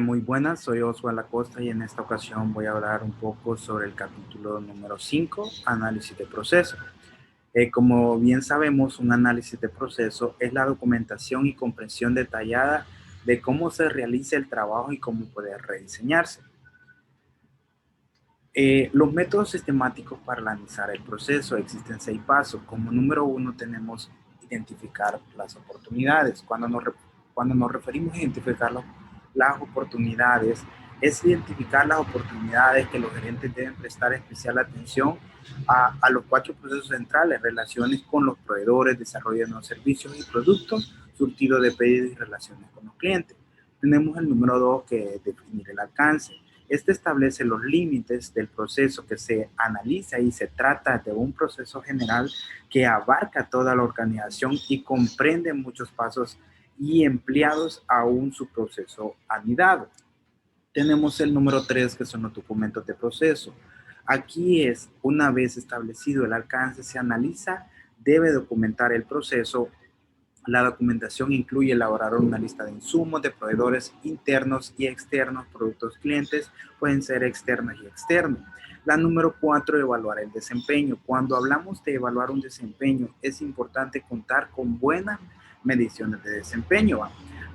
Muy buenas, soy Oswald Acosta y en esta ocasión voy a hablar un poco sobre el capítulo número 5, análisis de proceso. Como bien sabemos, un análisis de proceso es la documentación y comprensión detallada de cómo se realiza el trabajo y cómo puede rediseñarse. Los métodos sistemáticos para analizar el proceso existen 6 pasos. Como número 1 tenemos identificar las oportunidades. Cuando nos referimos a identificar las oportunidades, es identificar las oportunidades que los gerentes deben prestar especial atención a los 4 procesos centrales: relaciones con los proveedores, desarrollo de nuevos servicios y productos, surtido de pedidos y relaciones con los clientes. Tenemos el número 2, que es definir el alcance. Este establece los límites del proceso que se analiza y se trata de un proceso general que abarca toda la organización y comprende muchos pasos y empleados a un subproceso anidado. Tenemos el número 3, que son los documentos de proceso. Aquí es, una vez establecido el alcance, se analiza, debe documentar el proceso. La documentación incluye elaborar una lista de insumos, de proveedores internos y externos, productos clientes, pueden ser externos y externos. La número 4, evaluar el desempeño. Cuando hablamos de evaluar un desempeño, es importante contar con buenas mediciones de desempeño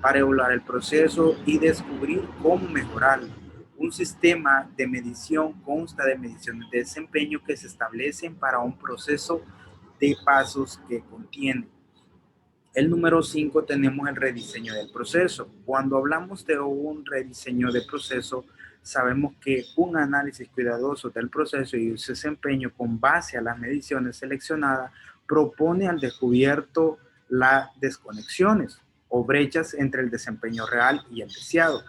para evaluar el proceso y descubrir cómo mejorarlo. Un sistema de medición consta de mediciones de desempeño que se establecen para un proceso de pasos que contiene. El número 5, tenemos el rediseño del proceso. Cuando hablamos de un rediseño de proceso, sabemos que un análisis cuidadoso del proceso y su desempeño con base a las mediciones seleccionadas propone al descubierto las desconexiones o brechas entre el desempeño real y el deseado.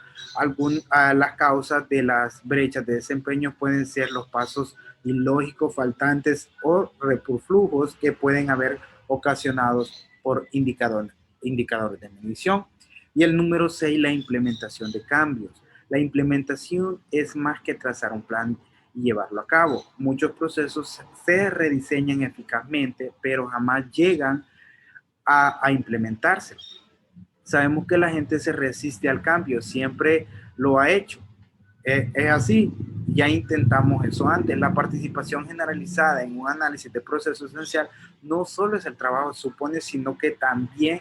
Las causas de las brechas de desempeño pueden ser los pasos ilógicos, faltantes o reflujos que pueden haber ocasionados por indicadores de medición. Y el número 6, la implementación de cambios. La implementación es más que trazar un plan y llevarlo a cabo. Muchos procesos se rediseñan eficazmente, pero jamás llegan a implementarse. Sabemos que la gente se resiste al cambio, siempre lo ha hecho. Es así, ya intentamos eso antes. La participación generalizada en un análisis de proceso esencial no solo es el trabajo supone, sino que también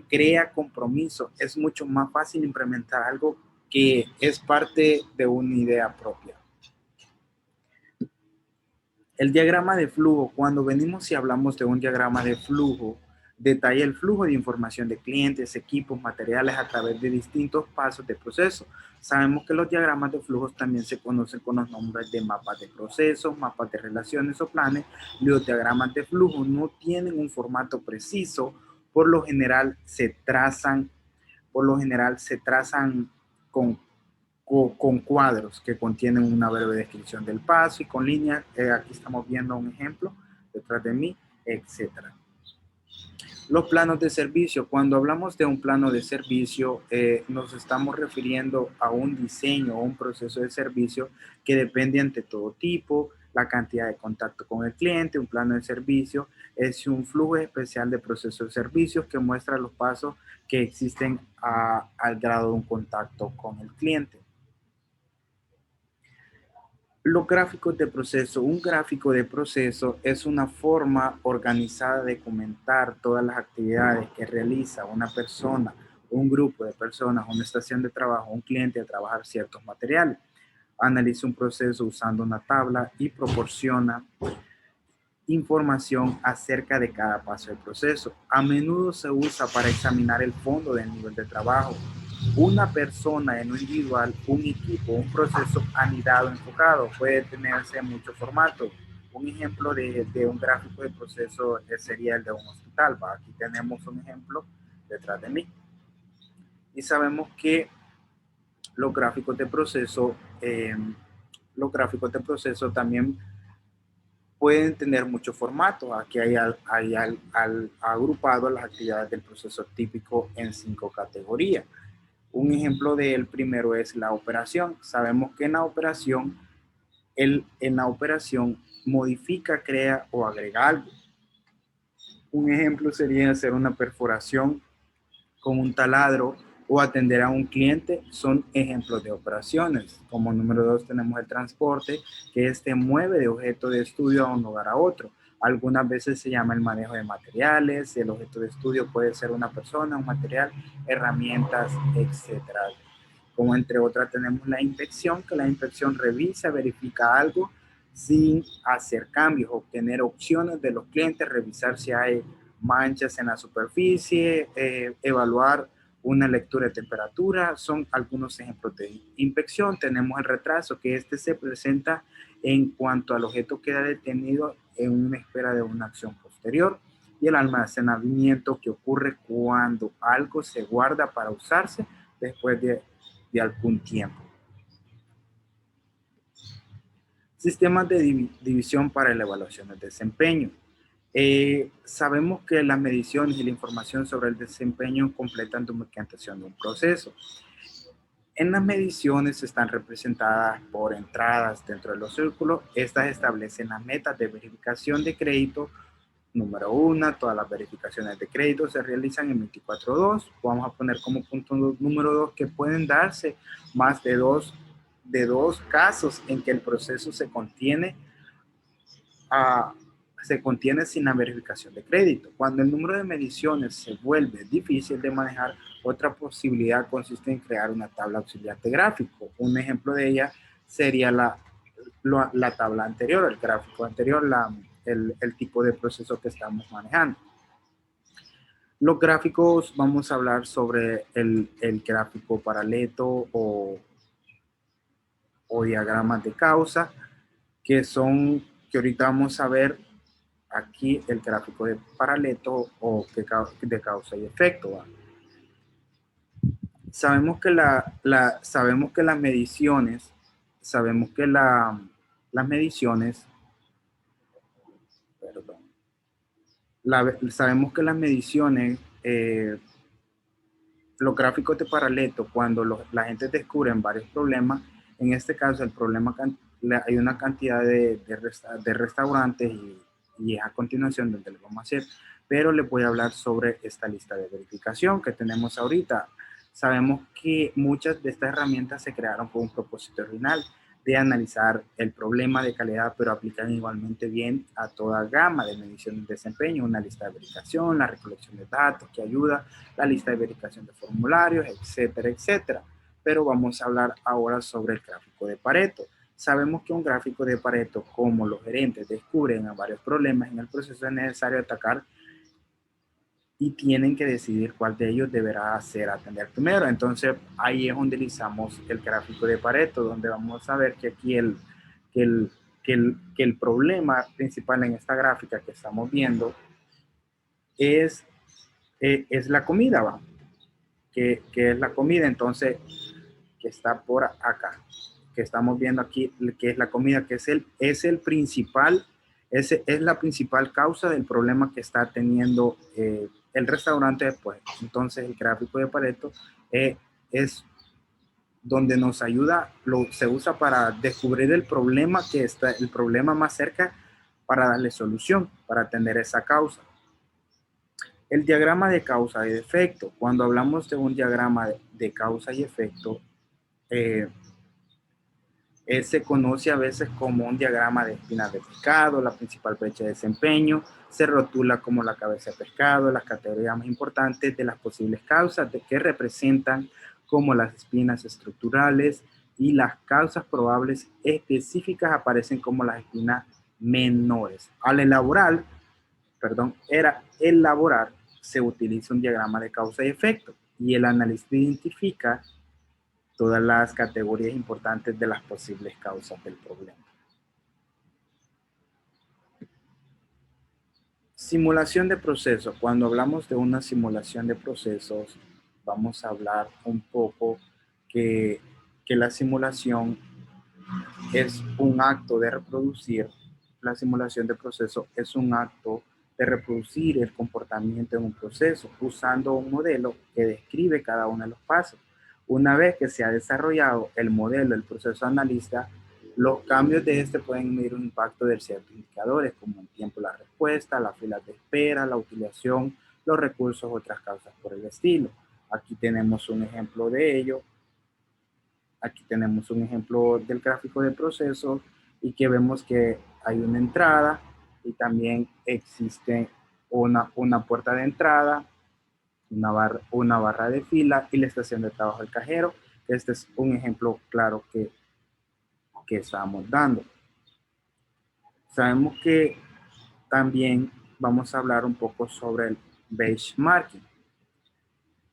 crea compromiso. Es mucho más fácil implementar algo que es parte de una idea propia. El diagrama de flujo, cuando venimos y hablamos de un diagrama de flujo, detalla el flujo de información de clientes, equipos, materiales a través de distintos pasos de proceso. Sabemos que los diagramas de flujos también se conocen con los nombres de mapas de procesos, mapas de relaciones o planes. Los diagramas de flujo no tienen un formato preciso, por lo general se trazan con con cuadros que contienen una breve descripción del paso y con líneas. Aquí estamos viendo un ejemplo detrás de mí, etcétera. Los planos de servicio. Cuando hablamos de un plano de servicio, nos estamos refiriendo a un diseño o un proceso de servicio que depende ante todo tipo, la cantidad de contacto con el cliente. Un plano de servicio es un flujo especial de procesos de servicios que muestra los pasos que existen al grado de un contacto con el cliente. Los gráficos de proceso. Un gráfico de proceso es una forma organizada de comentar todas las actividades que realiza una persona, un grupo de personas, una estación de trabajo, un cliente a trabajar ciertos materiales. Analiza un proceso usando una tabla y proporciona información acerca de cada paso del proceso. A menudo se usa para examinar el fondo del nivel de trabajo. Una persona en un individual, un equipo, un proceso anidado, enfocado, puede tenerse en muchos formatos. Un ejemplo de un gráfico de proceso sería el de un hospital. ¿Va? Aquí tenemos un ejemplo detrás de mí. Y sabemos que los gráficos de proceso, también pueden tener muchos formatos. Aquí hay agrupado las actividades del proceso típico en 5 categorías. Un ejemplo del primero es la operación. Sabemos que en la operación modifica, crea o agrega algo. Un ejemplo sería hacer una perforación con un taladro o atender a un cliente son ejemplos de operaciones. Como número 2 tenemos el transporte, que este mueve de objeto de estudio a un lugar a otro. Algunas veces se llama el manejo de materiales, el objeto de estudio puede ser una persona, un material, herramientas, etcétera. Como entre otras tenemos la inspección, que la inspección revisa, verifica algo sin hacer cambios, obtener opciones de los clientes, revisar si hay manchas en la superficie, evaluar una lectura de temperatura, son algunos ejemplos de inspección. Tenemos el retraso, que este se presenta en cuanto al objeto queda detenido en una espera de una acción posterior, y el almacenamiento, que ocurre cuando algo se guarda para usarse después de algún tiempo. Sistemas de división para la evaluación del desempeño. Sabemos que las mediciones y la información sobre el desempeño completan documentación de un proceso. En las mediciones están representadas por entradas dentro de los círculos. Estas establecen las metas de verificación de crédito. Número 1, todas las verificaciones de crédito se realizan en 24/2. Vamos a poner como punto número 2 que pueden darse más de dos casos en que el proceso se contiene sin la verificación de crédito. Cuando el número de mediciones se vuelve difícil de manejar, otra posibilidad consiste en crear una tabla auxiliar de gráfico. Un ejemplo de ella sería la tabla anterior, el gráfico anterior, el tipo de proceso que estamos manejando. Los gráficos, vamos a hablar sobre el gráfico Pareto o diagramas de causa, que ahorita vamos a ver aquí el gráfico de Pareto o de causa y efecto, ¿va? Sabemos que las mediciones, los gráficos de Pareto, cuando la gente descubre varios problemas, en este caso el problema, hay una cantidad de restaurantes y a continuación donde les vamos a hacer, pero les voy a hablar sobre esta lista de verificación que tenemos ahorita. Sabemos que muchas de estas herramientas se crearon con un propósito original de analizar el problema de calidad, pero aplican igualmente bien a toda gama de mediciones de desempeño, una lista de verificación, la recolección de datos que ayuda, la lista de verificación de formularios, etcétera, etcétera. Pero vamos a hablar ahora sobre el gráfico de Pareto. Sabemos que un gráfico de Pareto, como los gerentes descubren varios problemas en el proceso, es necesario atacar y tienen que decidir cuál de ellos deberá atender primero. Entonces, ahí es donde utilizamos el gráfico de Pareto, donde vamos a ver que aquí el problema principal en esta gráfica que estamos viendo es la comida, ¿va? Que es la comida, entonces, que está por acá, que estamos viendo aquí, que es la comida, que es la principal causa del problema que está teniendo el restaurante después. Entonces el gráfico de Pareto es donde nos ayuda, se usa para descubrir el problema más cerca, para darle solución, para atender esa causa. El diagrama de causa y de efecto. Cuando hablamos de un diagrama de causa y efecto, se conoce a veces como un diagrama de espinas de pescado, la principal fecha de desempeño, se rotula como la cabeza de pescado, las categorías más importantes de las posibles causas que representan como las espinas estructurales, y las causas probables específicas aparecen como las espinas menores. Al elaborar, se utiliza un diagrama de causa y efecto, y el analista identifica todas las categorías importantes de las posibles causas del problema. Simulación de procesos. Cuando hablamos de una simulación de procesos, vamos a hablar un poco que la simulación es un acto de reproducir. La simulación de proceso es un acto de reproducir el comportamiento en un proceso usando un modelo que describe cada uno de los pasos. Una vez que se ha desarrollado el modelo, el proceso analista, los cambios de este pueden medir un impacto de ciertos indicadores como el tiempo de la respuesta, las filas de espera, la utilización, los recursos, otras causas por el estilo. Aquí tenemos un ejemplo de ello. Aquí tenemos un ejemplo del gráfico de procesos y que vemos que hay una entrada y también existe una puerta de entrada, una barra de fila y la estación de trabajo del cajero. Este es un ejemplo claro que estamos dando. Sabemos que también vamos a hablar un poco sobre el benchmarking.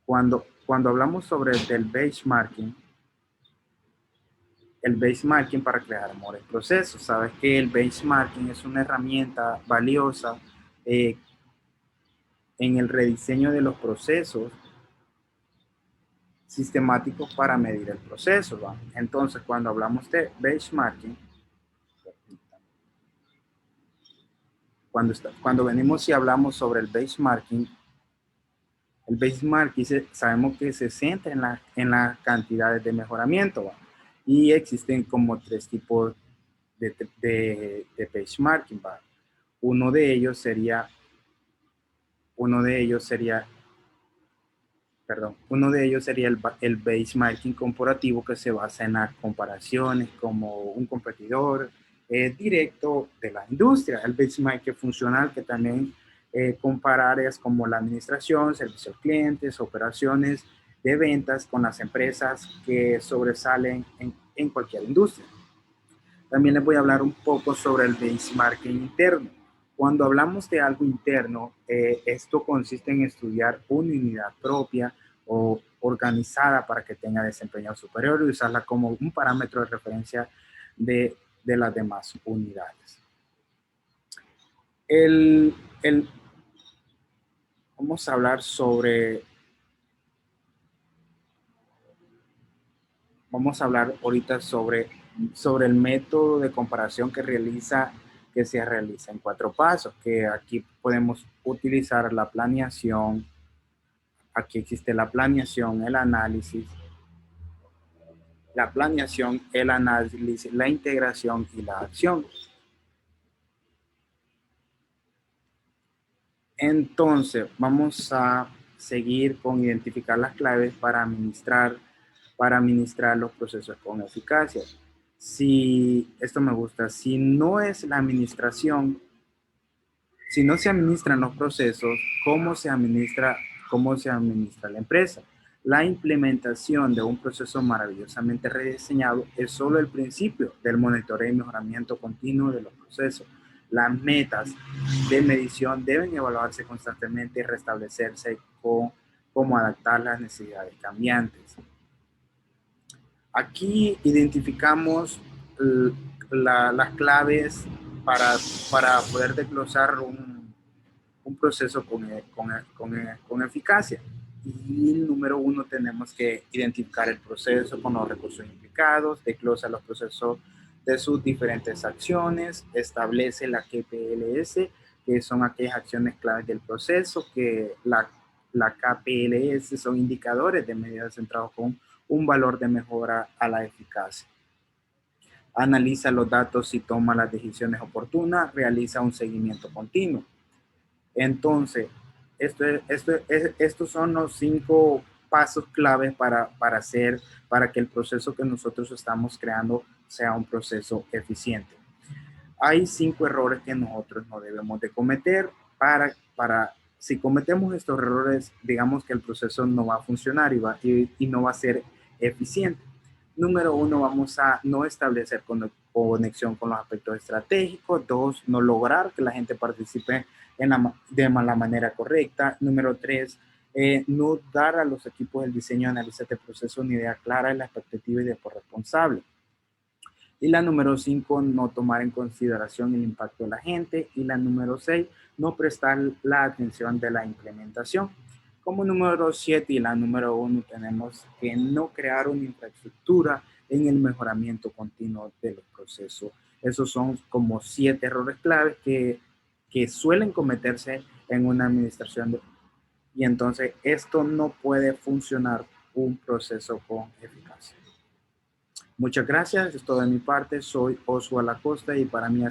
Cuando hablamos sobre el benchmarking, para crear mejores procesos. Sabes que el benchmarking es una herramienta valiosa eh, en el rediseño de los procesos sistemáticos para medir el proceso, ¿va? Entonces, cuando hablamos de benchmarking, cuando venimos y hablamos sobre el benchmarking sabemos que se centra en las cantidades de mejoramiento, ¿va? Y existen como tres tipos de benchmarking, ¿va? Uno de ellos sería, el benchmarking comparativo, que se basa en las comparaciones como un competidor directo de la industria. El benchmarking funcional, que también compara áreas como la administración, servicio al cliente, operaciones de ventas con las empresas que sobresalen en cualquier industria. También les voy a hablar un poco sobre el benchmarking interno. Cuando hablamos de algo interno, esto consiste en estudiar una unidad propia o organizada para que tenga desempeño superior y usarla como un parámetro de referencia de las demás unidades. Vamos a hablar ahorita sobre el método de comparación que se realiza en 4 pasos, que aquí podemos utilizar la planeación. Aquí existe la planeación, el análisis, la integración y la acción. Entonces, vamos a seguir con identificar las claves para administrar los procesos con eficacia. Esto me gusta, si no es la administración, si no se administran los procesos, ¿cómo se administra la empresa? La implementación de un proceso maravillosamente rediseñado es solo el principio del monitoreo y mejoramiento continuo de los procesos. Las metas de medición deben evaluarse constantemente y restablecerse cómo adaptar las necesidades cambiantes. Aquí identificamos las claves para poder desglosar un proceso con eficacia. Y número 1, tenemos que identificar el proceso con los recursos implicados, desglosa los procesos de sus diferentes acciones, establece la KPLS, que son aquellas acciones claves del proceso, que la KPLS son indicadores de medidas centrados con un valor de mejora a la eficacia. Analiza los datos y toma las decisiones oportunas, realiza un seguimiento continuo. Entonces, estos son los 5 pasos claves para que el proceso que nosotros estamos creando sea un proceso eficiente. Hay 5 errores que nosotros no debemos de cometer si cometemos estos errores, digamos que el proceso no va a funcionar y no va a ser eficiente. Número 1, vamos a no establecer conexión con los aspectos estratégicos. 2, no lograr que la gente participe de la manera correcta. Número 3, no dar a los equipos del diseño de análisis de proceso una idea clara de la expectativa y de por responsable. Y la número 5, no tomar en consideración el impacto de la gente. Y la número 6, no prestar la atención de la implementación. Como número 7 y la número 1, tenemos que no crear una infraestructura en el mejoramiento continuo de los procesos. Esos son como 7 errores claves que suelen cometerse en una administración. Y entonces esto no puede funcionar un proceso con eficacia. Muchas gracias, es todo de mi parte. Soy Oswald Acosta y para mí